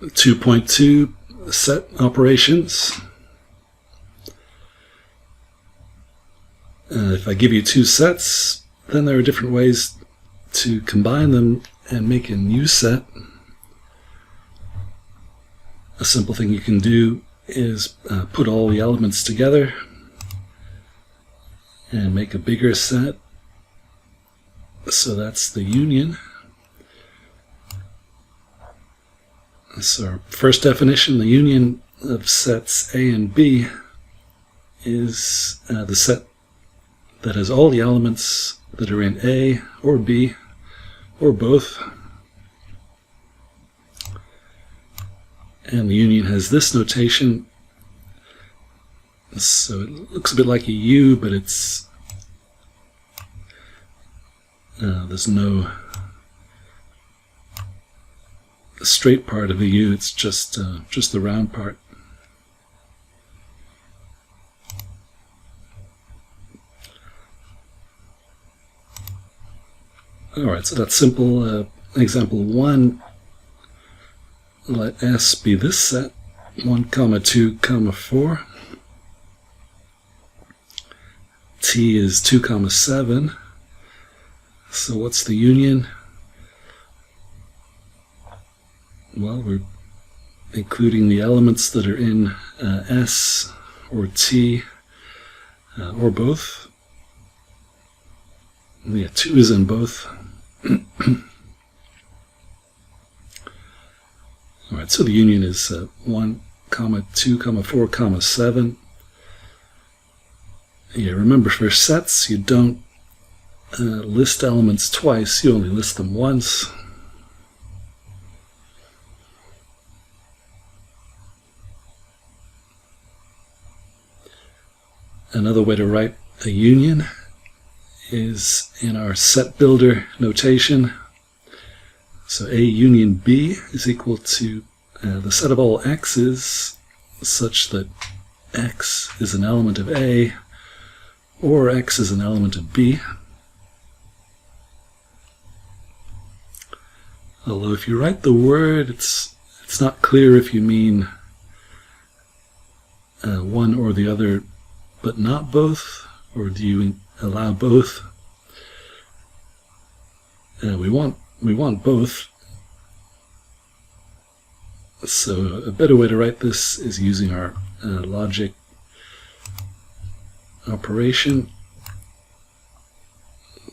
2.2 set operations. If I give you two sets, then there are different ways to combine them and make a new set. A simple thing you can do is put all the elements together and make a bigger set. So that's the union. So our first definition, the union of sets A and B, is the set that has all the elements that are in A or B or both. And the union has this notation. So it looks a bit like a U, but it's there's no straight part of the U. It's just the round part. Alright, so that's simple. Example 1, let S be this set, 1, 2, 4. T is 2, 7. So what's the union? Well, we're including the elements that are in S or T or both. Yeah, 2 is in both. Alright, so the union is 1, 2, 4, 7. Yeah, remember for sets you don't list elements twice, you only list them once. Another way to write a union is in our set builder notation. So A union B is equal to the set of all x's such that x is an element of A or x is an element of B. Although if you write the word, it's not clear if you mean one or the other but not both, or do you allow both? We want both. So a better way to write this is using our logic operation.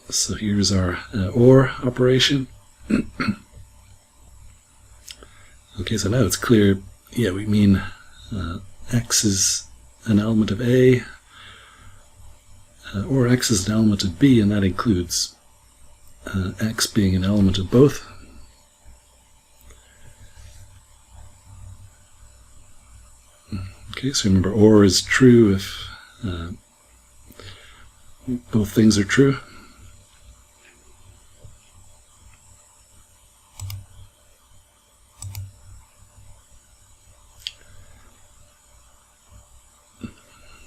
So here's our OR operation. Okay, so now it's clear. Yeah, we mean x is an element of A, or x is an element of B, and that includes x being an element of both. Okay, so remember OR is true if both things are true.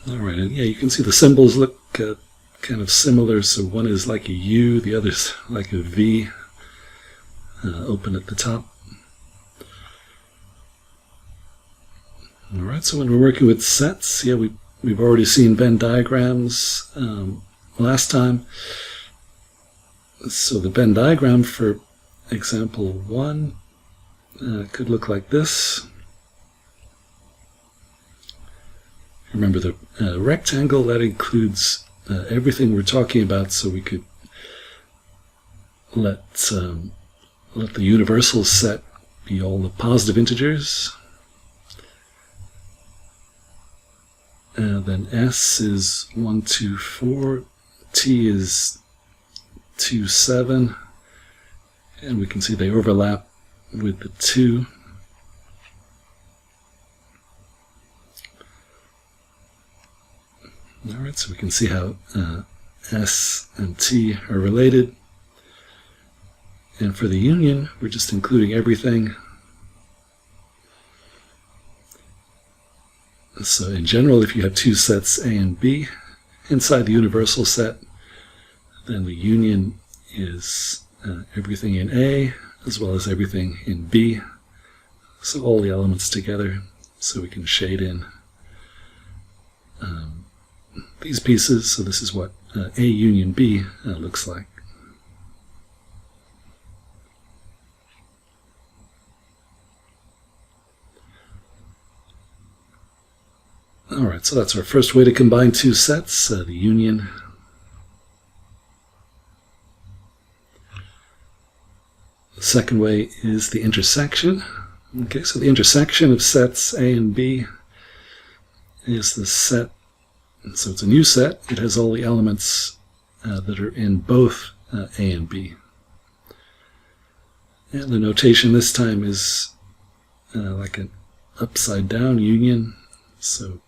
Alright, and yeah, you can see the symbols look kind of similar. So one is like a U, the other's like a V, open at the top. Alright, so when we're working with sets, yeah, we've already seen Venn diagrams last time. So the Venn diagram for example 1 could look like this. Remember the rectangle, that includes everything we're talking about, so we could let the universal set be all the positive integers. Then S is 1, 2, 4, T is 2, 7, and we can see they overlap with the 2. Alright, so we can see how S and T are related. And for the union, we're just including everything. So in general, if you have two sets A and B inside the universal set, then the union is everything in A as well as everything in B. So all the elements together, so we can shade in these pieces. So this is what A union B looks like. Alright, so that's our first way to combine two sets, the union. The second way is the intersection. Okay, so the intersection of sets A and B is the set, so it's a new set. It has all the elements that are in both A and B. And the notation this time is like an upside down union. So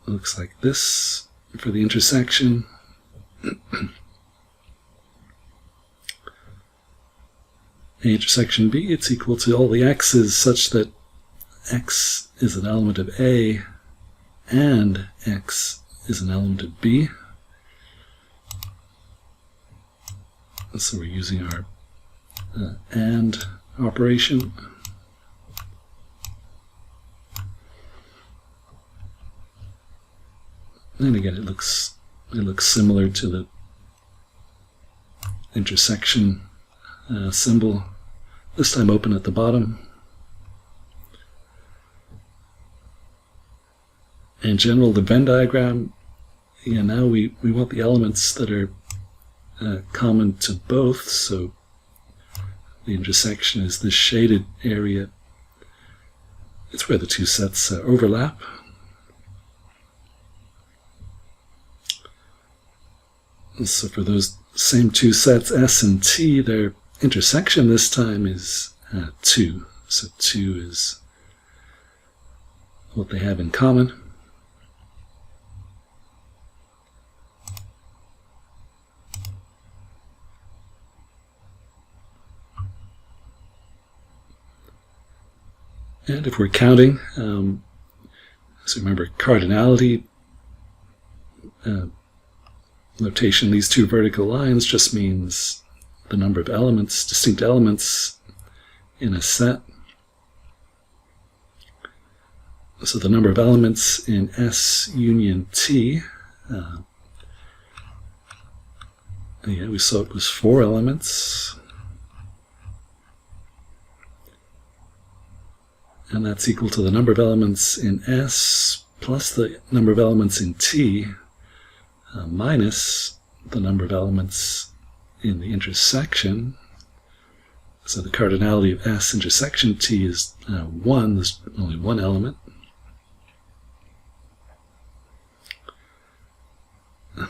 it looks like this for the intersection. A intersection B, it's equal to all the x's such that x is an element of A and x is an element of B. So we're using our AND operation. And again, it looks similar to the intersection symbol, this time open at the bottom. In general, the Venn diagram, now we want the elements that are common to both, so the intersection is this shaded area. It's where the two sets overlap. So for those same two sets, S and T, their intersection this time is 2. So 2 is what they have in common. And if we're counting, so remember cardinality notation, these two vertical lines just means the number of elements, distinct elements in a set. So the number of elements in S union T, we saw it was 4 elements. And that's equal to the number of elements in S plus the number of elements in T minus the number of elements in the intersection. So the cardinality of S intersection T is 1. There's only one element.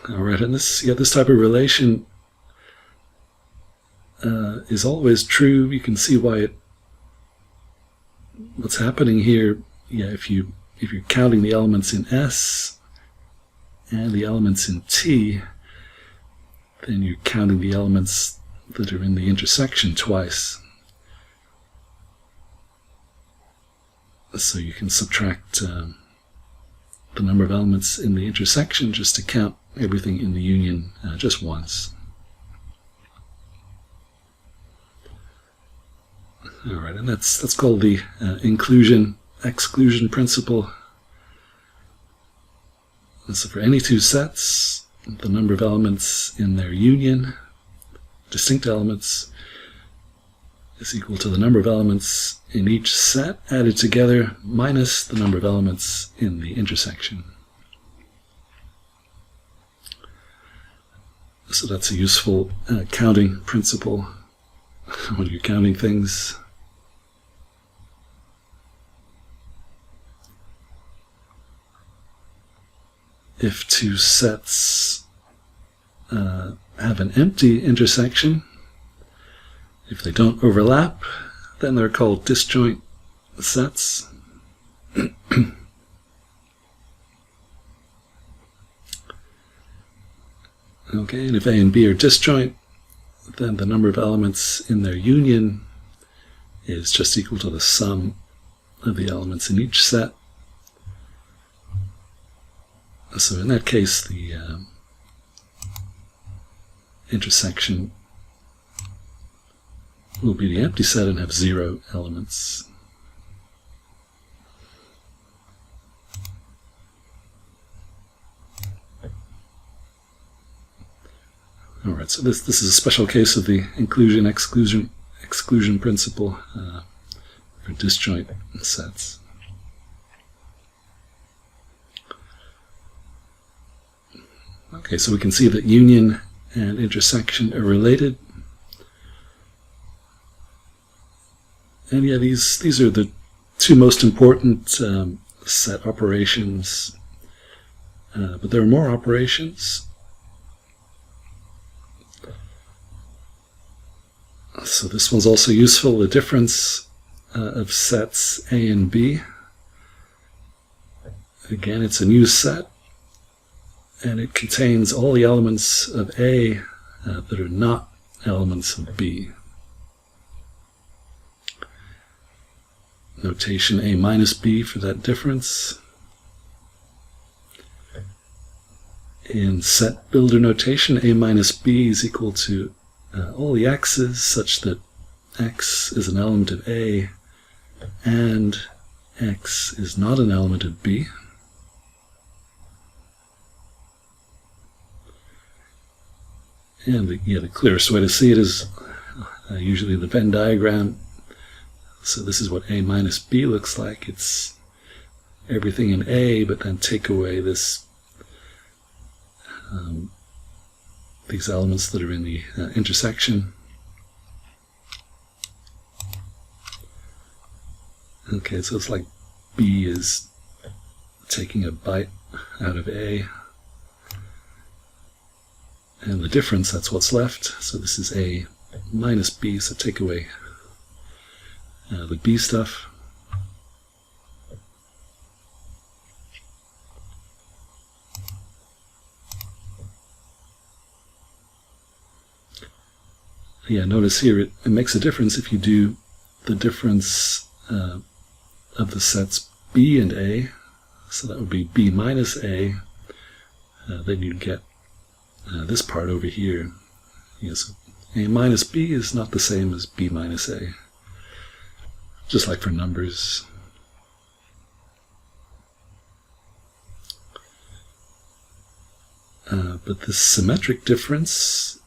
All right, and this type of relation is always true. You can see why what's happening here. If you're counting the elements in S and the elements in T, then you're counting the elements that are in the intersection twice. So you can subtract the number of elements in the intersection just to count everything in the union just once. All right, and that's called the inclusion-exclusion principle. And so for any two sets, the number of elements in their union, distinct elements, is equal to the number of elements in each set added together minus the number of elements in the intersection. So that's a useful counting principle when you're counting things. If two sets have an empty intersection, if they don't overlap, then they're called disjoint sets. Okay, and if A and B are disjoint, then the number of elements in their union is just equal to the sum of the elements in each set. So in that case, the will be the empty set and have 0 elements. All right, so this is a special case of the inclusion-exclusion principle for disjoint sets. Okay, so we can see that union and intersection are related. And yeah, these are the two most important set operations, but there are more operations. So this one's also useful, the difference of sets A and B. Again, it's a new set, and it contains all the elements of A that are not elements of B. Notation A minus B for that difference. In set builder notation, A minus B is equal to all the x's such that x is an element of A and x is not an element of B. And the clearest way to see it is usually the Venn diagram. So this is what A minus B looks like. It's everything in A, but then take away this these elements that are in the intersection. Okay, so it's like B is taking a bite out of A, and the difference, that's what's left. So this is A minus B, so take away the B stuff. Yeah, notice here it makes a difference if you do the difference of the sets B and A. So that would be B minus A. Then you'd get this part over here. Yes, A minus B is not the same as B minus A. Just like for numbers. But the symmetric difference,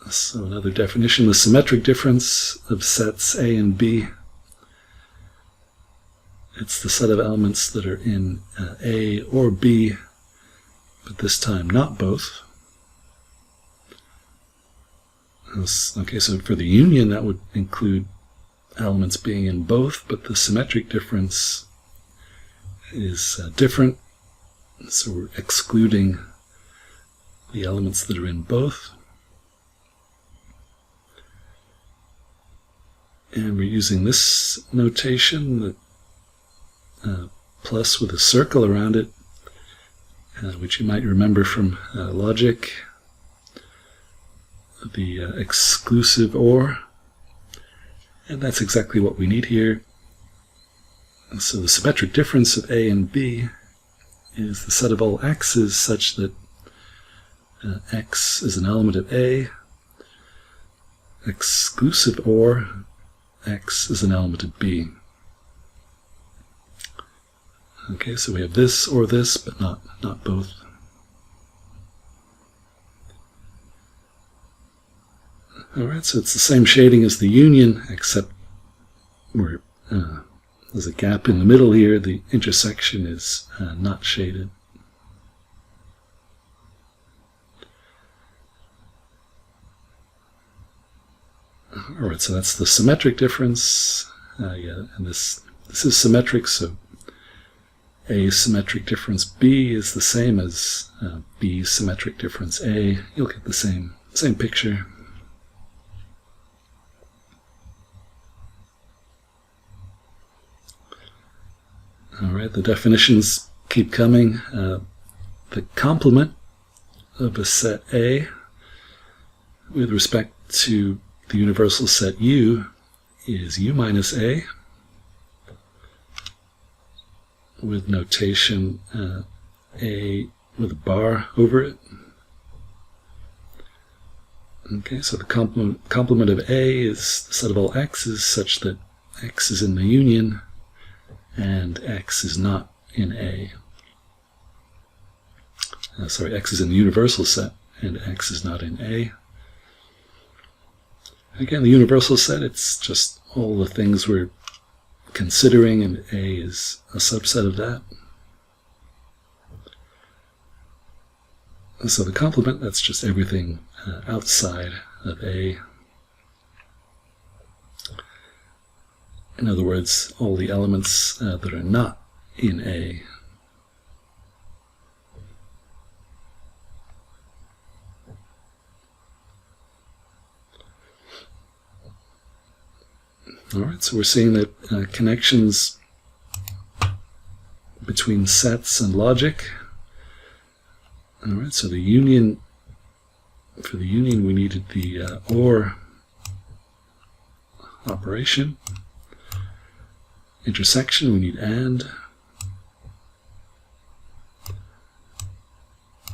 so another definition, the symmetric difference of sets A and B, it's the set of elements that are in A or B, but this time not both. Okay, so for the union that would include elements being in both, but the symmetric difference is different, so we're excluding the elements that are in both. And we're using this notation, the plus with a circle around it, which you might remember from logic, the exclusive OR, and that's exactly what we need here. And so the symmetric difference of A and B is the set of all x's such that x is an element of A, exclusive OR, x is an element of B. Okay, so we have this or this, but not both. Alright, so it's the same shading as the union, except where there's a gap in the middle here. The intersection is not shaded. Alright, so that's the symmetric difference. Yeah, and this is symmetric, so A symmetric difference B is the same as B symmetric difference A. You'll get the same picture. Alright, the definitions keep coming. The complement of a set A with respect to the universal set U is U minus A, with notation A with a bar over it. Okay, so the complement of A is the set of all x's such that x is in the union and x is not in A. X is in the universal set and x is not in A. Again, the universal set, it's just all the things we're considering, and A is a subset of that. And so the complement, that's just everything outside of A. In other words, all the elements that are not in A. Alright, so we're seeing that connections between sets and logic. Alright, so the union, for the union we needed the OR operation. Intersection, we need AND.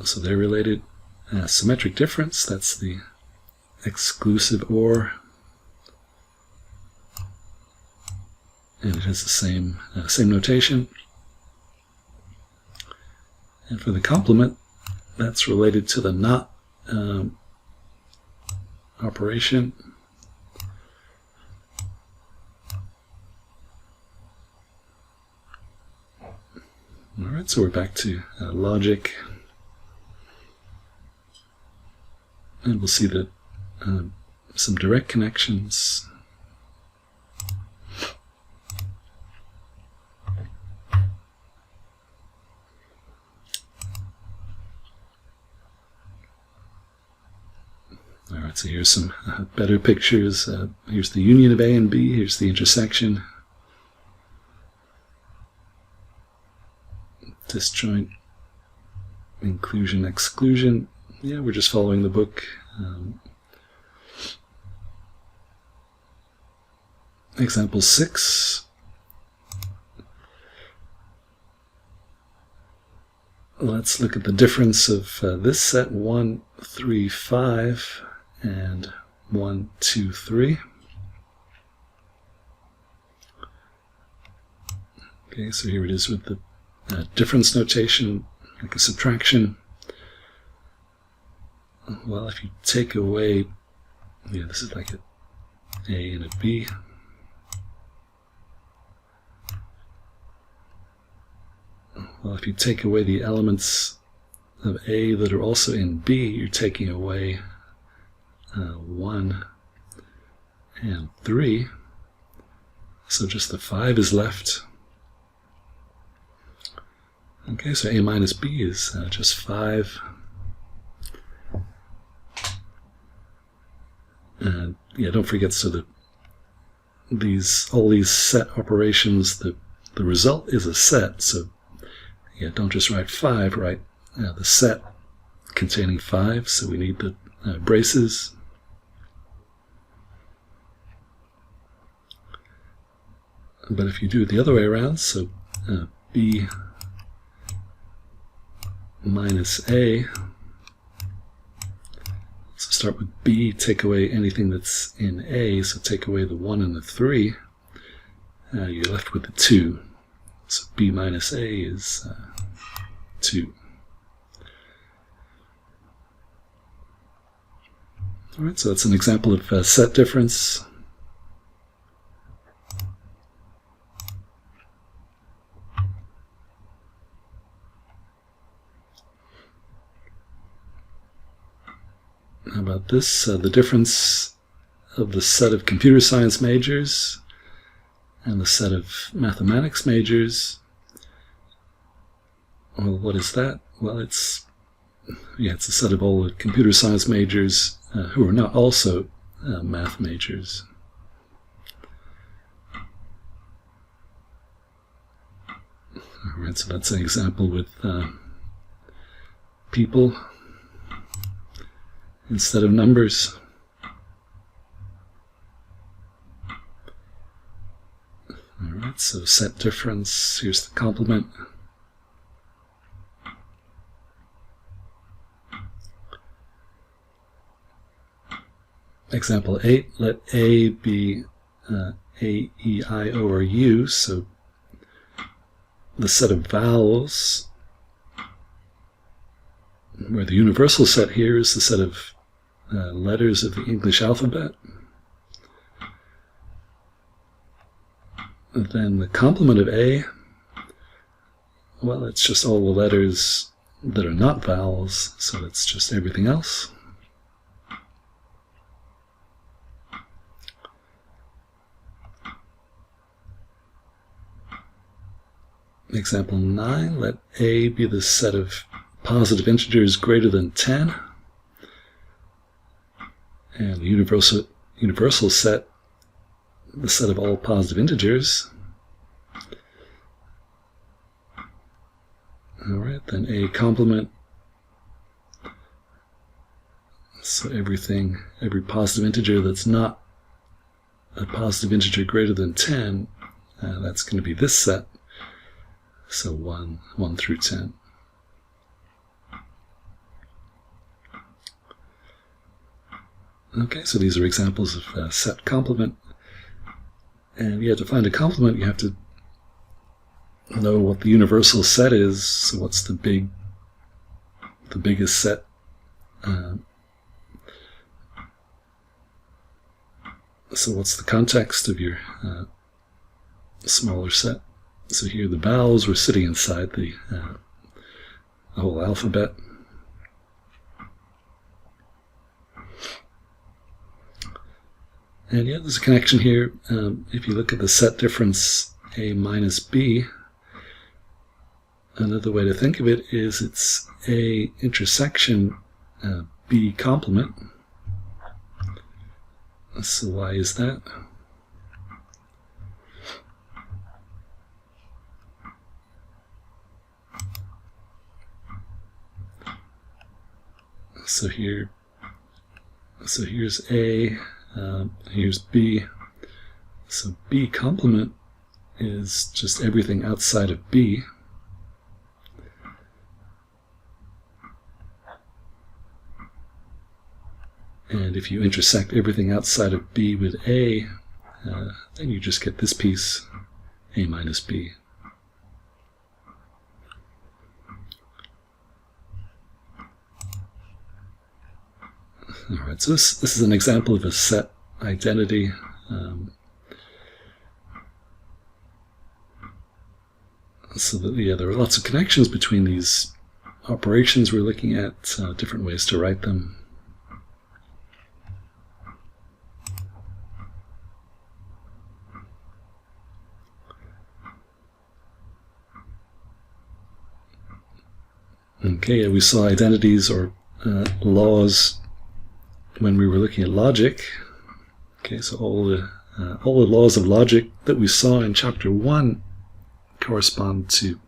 So they're related. Symmetric difference, that's the exclusive OR. And it has the same notation. And for the complement, that's related to the NOT operation. Alright, so we're back to logic. And we'll see that some direct connections. Alright, so here's some better pictures. Here's the union of A and B. Here's the intersection. Disjoint, inclusion, exclusion. Yeah, we're just following the book. Example 6. Let's look at the difference of this set 1, 3, 5 and 1, 2, 3. Okay, so here it is with the difference notation, like a subtraction. Well, if you take away, yeah, this is like an A and a B. Well, if you take away the elements of A that are also in B, you're taking away 1 and 3. So just the 5 is left. Okay, so A minus B is just 5. And yeah, don't forget, so that all these set operations, the result is a set. So yeah, don't just write 5, write the set containing 5. So we need the braces. But if you do it the other way around, so B minus A, so start with B, take away anything that's in A, so take away the 1 and the 3, you're left with the 2. So B minus A is 2. Alright, so that's an example of set difference. How about this? The difference of the set of computer science majors and the set of mathematics majors. Well, what is that? Well, it's a set of all the computer science majors who are not also math majors. Alright, so that's an example with people instead of numbers. Alright, so set difference, here's the complement. Example 8, let A be A, E, I, O, or U, so the set of vowels, where the universal set here is the set of letters of the English alphabet. And then the complement of A, well, it's just all the letters that are not vowels, so it's just everything else. Example 9, let A be the set of positive integers greater than 10, and the universal set, the set of all positive integers. Alright, then A complement, so every positive integer that's not a positive integer greater than 10, that's going to be this set, so 1 through 10. Okay, so these are examples of set complement. And to find a complement, you have to know what the universal set is. So what's the biggest set? So what's the context of your smaller set? So here the vowels were sitting inside the whole alphabet. And there's a connection here. If you look at the set difference A minus B, another way to think of it is it's A intersection B complement. So why is that? So here's A, here's B. So B complement is just everything outside of B. And if you intersect everything outside of B with A, then you just get this piece, A minus B. Alright, so this is an example of a set identity. So that, there are lots of connections between these operations. We're looking at different ways to write them. Okay, we saw identities or laws when we were looking at logic. Okay, so all the laws of logic that we saw in chapter 1 correspond to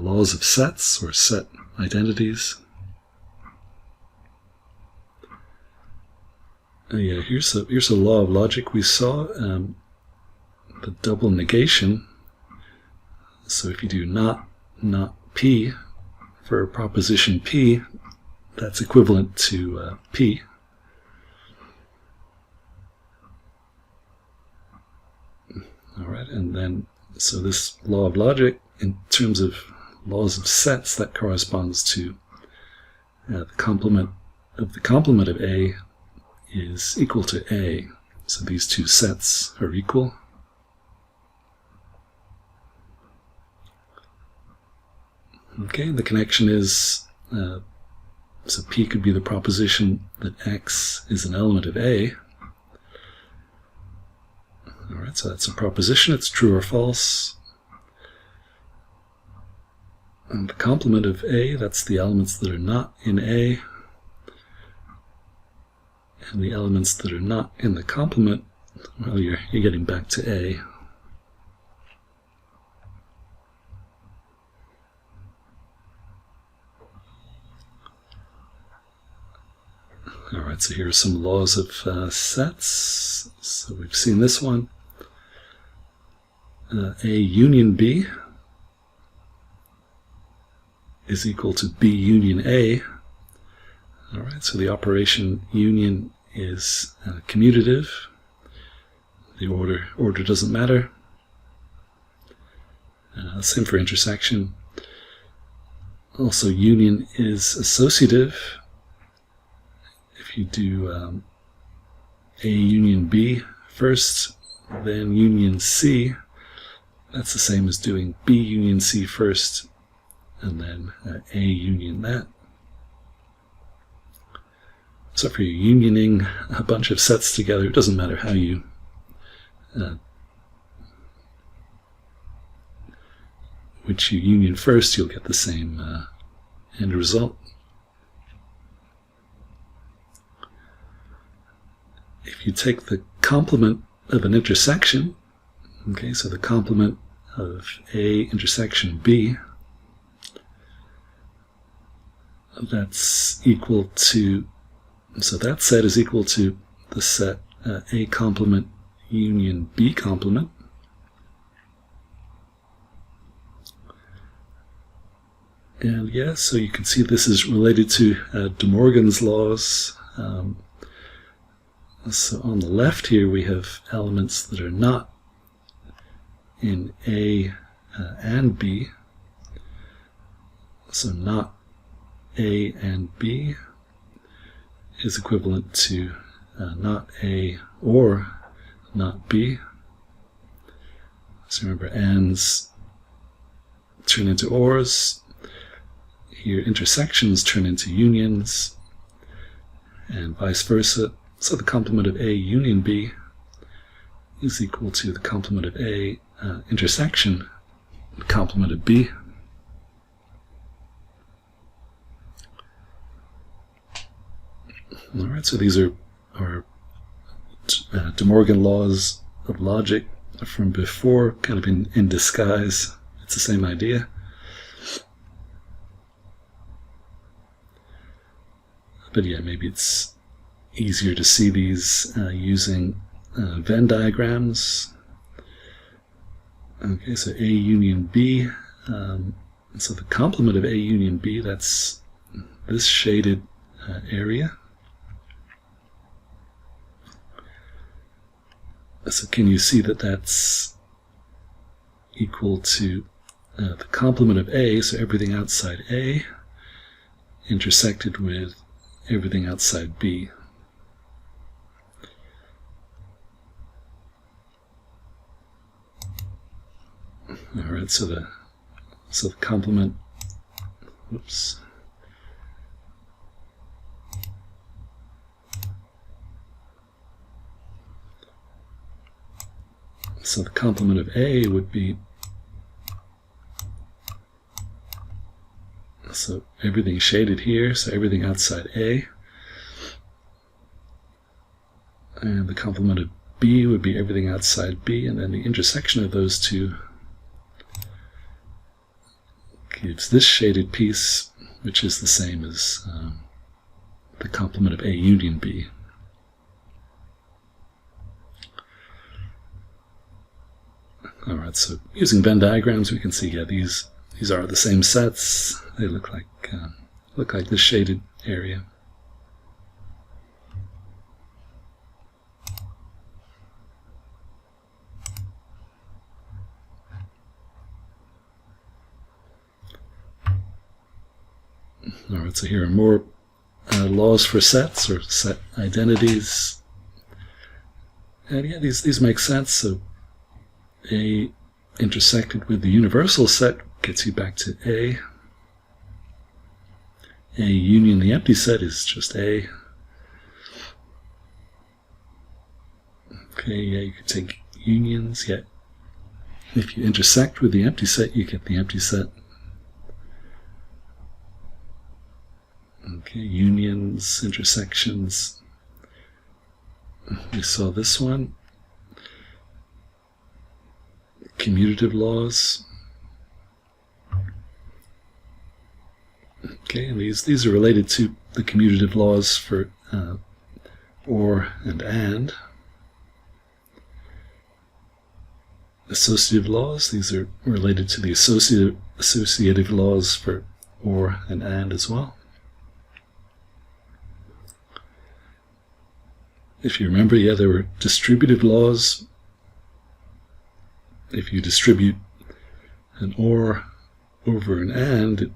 laws of sets or set identities. Here's a law of logic we saw, the double negation. So if you do not P for proposition P, that's equivalent to P. Alright, and then, so this law of logic, in terms of laws of sets, that corresponds to the complement of A is equal to A. So these two sets are equal. Okay, the connection is, so P could be the proposition that X is an element of A. Alright, so that's a proposition, it's true or false. And the complement of A, that's the elements that are not in A. And the elements that are not in the complement, well, you're getting back to A. Alright, so here are some laws of sets. So we've seen this one. A union B is equal to B union A. Alright, so the operation union is commutative. The order doesn't matter. Same for intersection. Also, union is associative. If you do A union B first, then union C, that's the same as doing B union C first, and then A union that. So for unioning a bunch of sets together, it doesn't matter how you which you union first, you'll get the same end result. If you take the complement of an intersection, okay, so the complement of A intersection B, that's equal to, so that set is equal to the set A complement union B complement. And yeah, so you can see this is related to De Morgan's laws. So on the left here we have elements that are not in A and B. So not A and B is equivalent to not A or not B. So remember, ands turn into ors. Here intersections turn into unions, and vice versa. So the complement of A union B is equal to the complement of A intersection the complement of B. Alright, so these are De Morgan laws of logic from before, kind of in disguise. It's the same idea. But yeah, maybe it's easier to see these using Venn diagrams. Okay, so A union B. So the complement of A union B, that's this shaded area. So can you see that that's equal to the complement of A, so everything outside A, intersected with everything outside B. Alright, so the complement, whoops. So the complement of A would be, so everything shaded here, so everything outside A. And the complement of B would be everything outside B, and then the intersection of those two gives this shaded piece, which is the same as the complement of A union B. Alright, so using Venn diagrams, we can see, yeah, these are the same sets. They look like this shaded area. Alright, so here are more laws for sets, or set identities. And yeah, these make sense. So A intersected with the universal set gets you back to A. A union the empty set is just A. Okay, yeah, you could take unions, yeah. If you intersect with the empty set, you get the empty set. Okay, unions, intersections. We saw this one. Commutative laws. Okay, and these are related to the commutative laws for or and. Associative laws, these are related to the associative laws for or and as well. if you remember, yeah, there were distributive laws. If you distribute an OR over an AND, it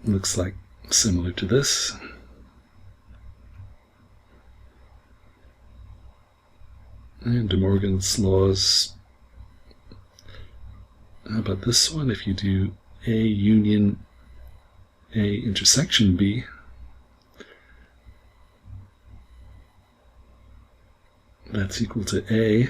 looks like similar to this. And De Morgan's laws. How about this one? If you do A union A intersection B, that's equal to A.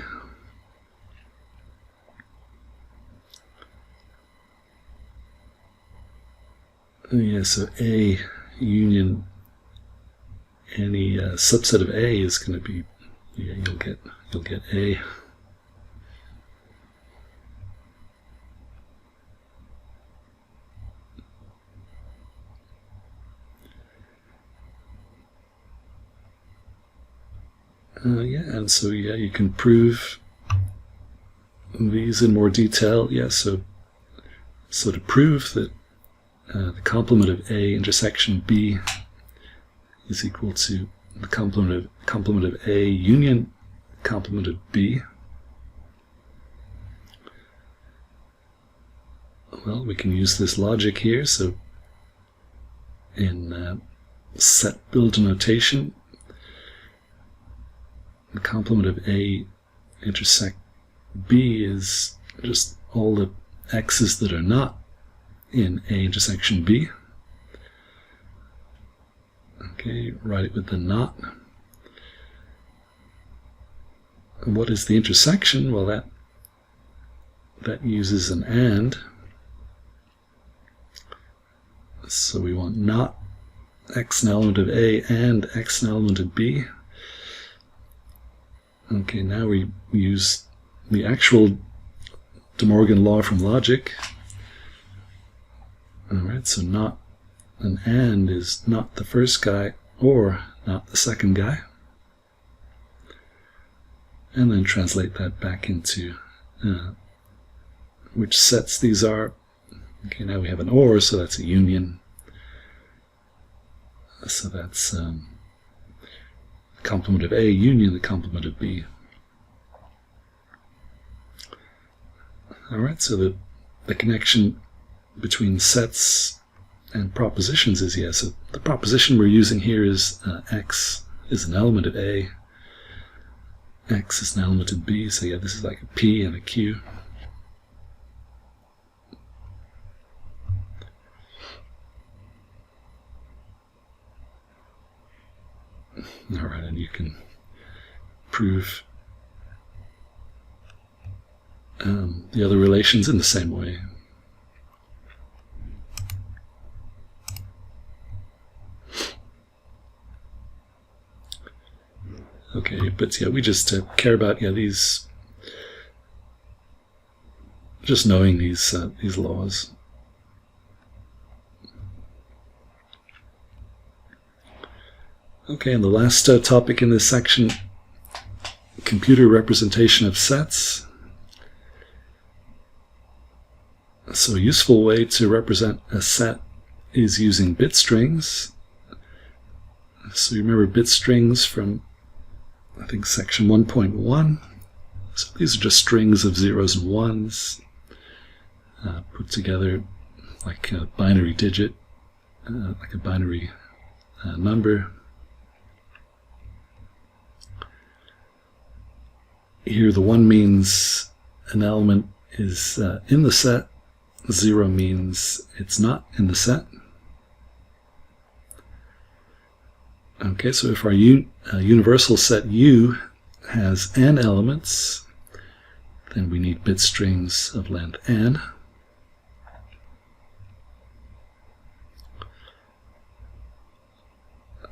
Yeah, so A union any subset of A is going to be, yeah, you'll get A. Yeah, and so yeah, you can prove these in more detail. Yeah, so to prove that the complement of A intersection B is equal to the complement of A union complement of B. Well, we can use this logic here. So in set builder notation, the complement of A intersect B is just all the x's that are not in A intersection B. Okay, write it with the not. And what is the intersection? Well, that uses an AND. So we want not x an element of A and x an element of B. Okay, now we use the actual De Morgan law from logic. Alright, so not an AND is not the first guy or not the second guy. And then translate that back into which sets these are. Okay, now we have an OR, so that's a union. So that's the complement of A union the complement of B. Alright, so the connection between sets and propositions is, yeah, so the proposition we're using here is x is an element of A, x is an element of B, so yeah, this is like a P and a Q. Alright, and you can prove the other relations in the same way. Okay, but yeah, we just care about these, just knowing these laws. Okay, and the last topic in this section, computer representation of sets. So a useful way to represent a set is using bit strings. So you remember bit strings from, I think, section 1.1. So these are just strings of zeros and ones put together like a binary digit, like a binary number. Here the 1 means an element is in the set, 0 means it's not in the set. Okay, so if our universal set U has n elements, then we need bit strings of length n.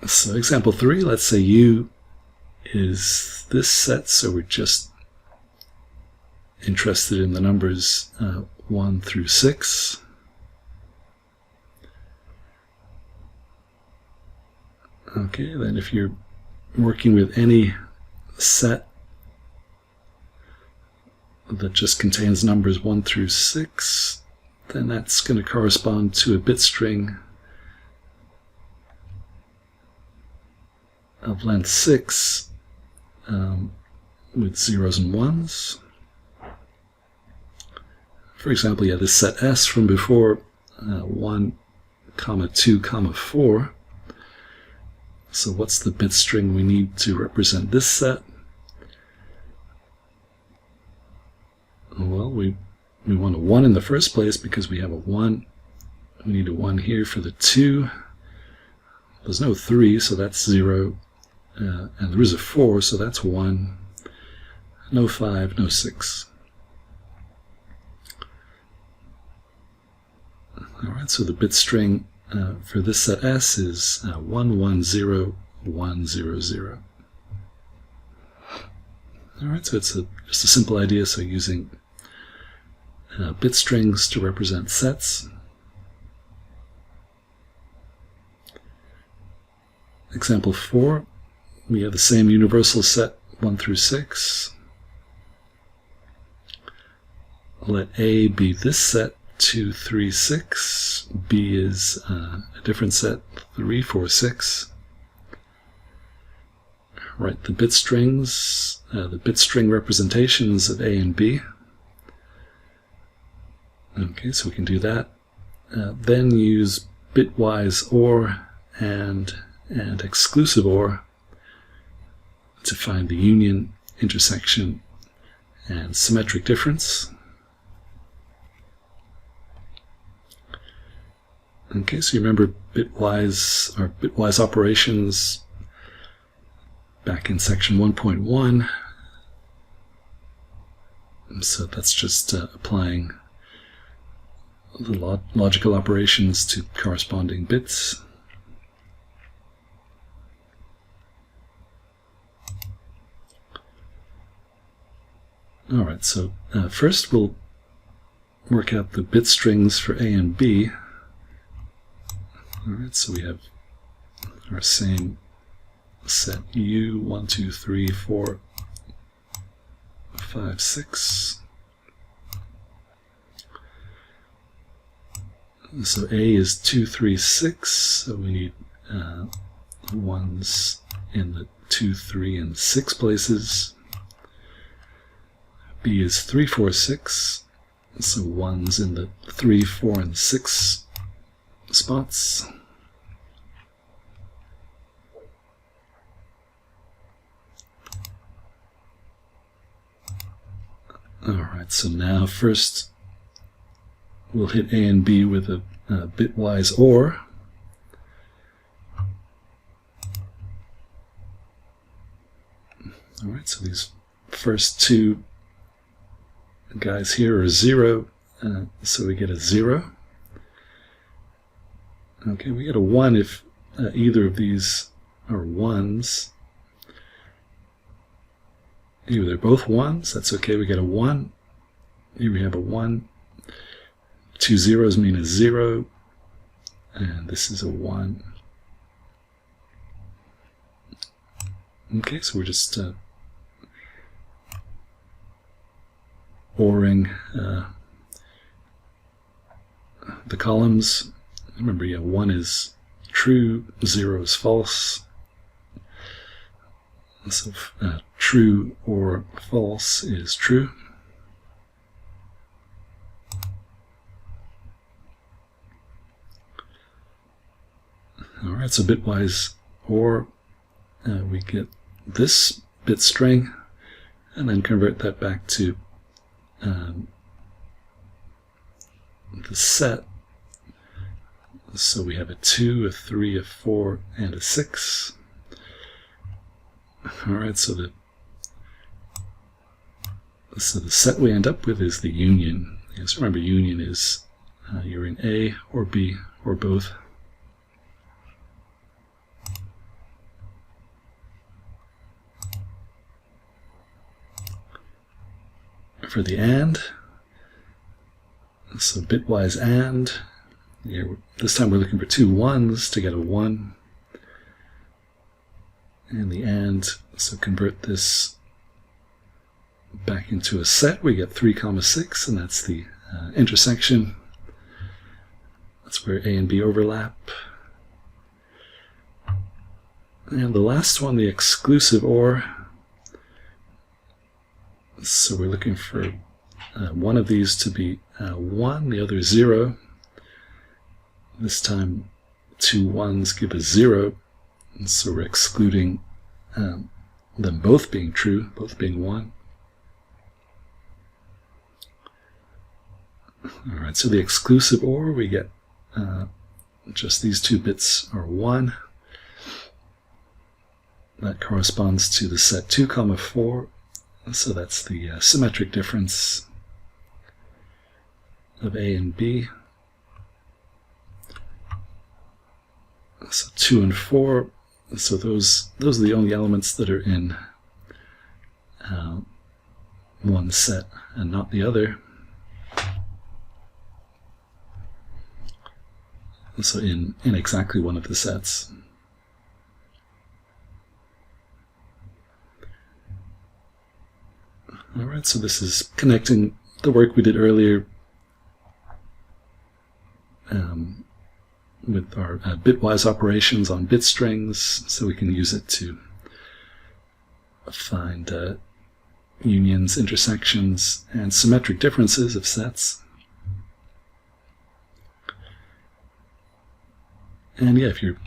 So example 3, let's say U is this set, so we're just interested in the numbers 1 through 6. Okay, then if you're working with any set that just contains numbers 1 through 6, then that's going to correspond to a bit string of length 6 with zeros and ones. For example, yeah, this set S from before, 1, 2, 4. So what's the bit string we need to represent this set? Well, we want a 1 in the first place because we have a 1. We need a 1 here for the 2. There's no 3, so that's 0. And there is a 4, so that's 1. No 5, no 6. Alright, so the bit string for this set S is 110100. Alright, so it's just a simple idea, so using bit strings to represent sets. Example 4, we have the same universal set 1 through 6. Let A be this set 2, 3, 6. B is a different set 3, 4, 6. Write the bit strings, the bit string representations of A and B. Okay, so we can do that. Then use bitwise OR and exclusive OR to find the union, intersection, and symmetric difference. Okay, so you remember bitwise operations back in section 1.1. So that's just applying the logical operations to corresponding bits. Alright, so first we'll work out the bit strings for A and B. Alright, so we have our same set U, 1, 2, 3, 4, 5, 6. So A is 2, 3, 6, so we need ones in the 2, 3, and 6 places. B is 3, 4, 6, so ones in the 3, 4, and 6 spots. Alright, so now first we'll hit A and B with a bitwise OR. Alright, so these first two guys here are 0, so we get a 0. Okay, we get a 1 if either of these are 1s. Here they're both 1s, that's okay, we get a 1. Here we have a 1. 2 zeros mean a 0, and this is a 1. Okay, so we're just ORing the columns. Remember, yeah, 1 is true, 0 is false. So true or false is true. Alright, so bitwise OR, we get this bit string, and then convert that back to the set. So we have a 2, a 3, a 4, and a 6. Alright, so the set we end up with is the union. Yes, remember, union is you're in A or B or both. For the AND, so bitwise AND, here, this time we're looking for 2 1s to get a 1. And the AND, so convert this back into a set. We get 3, 6, and that's the intersection. That's where A and B overlap. And the last one, the exclusive OR, So we're looking for one of these to be 1, the other 0. This time 2 1s give us 0, and so we're excluding them both being true, both being 1. Alright, so the exclusive OR, we get just these 2 bits are 1. That corresponds to the set 2, 4. So that's the symmetric difference of A and B. So 2 and 4. So those are the only elements that are in one set and not the other. So in exactly one of the sets. Alright, so this is connecting the work we did earlier with our bitwise operations on bit strings, so we can use it to find unions, intersections, and symmetric differences of sets. And yeah, if you're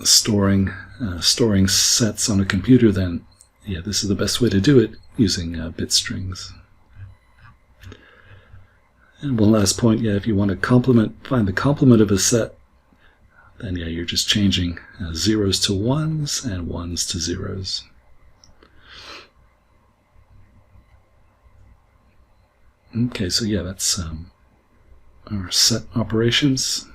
storing sets on a computer, then yeah, this is the best way to do it, using bit strings. And one last point, yeah, if you want to find the complement of a set, then yeah, you're just changing 0s to 1s and 1s to 0s. Okay, so yeah, that's our set operations.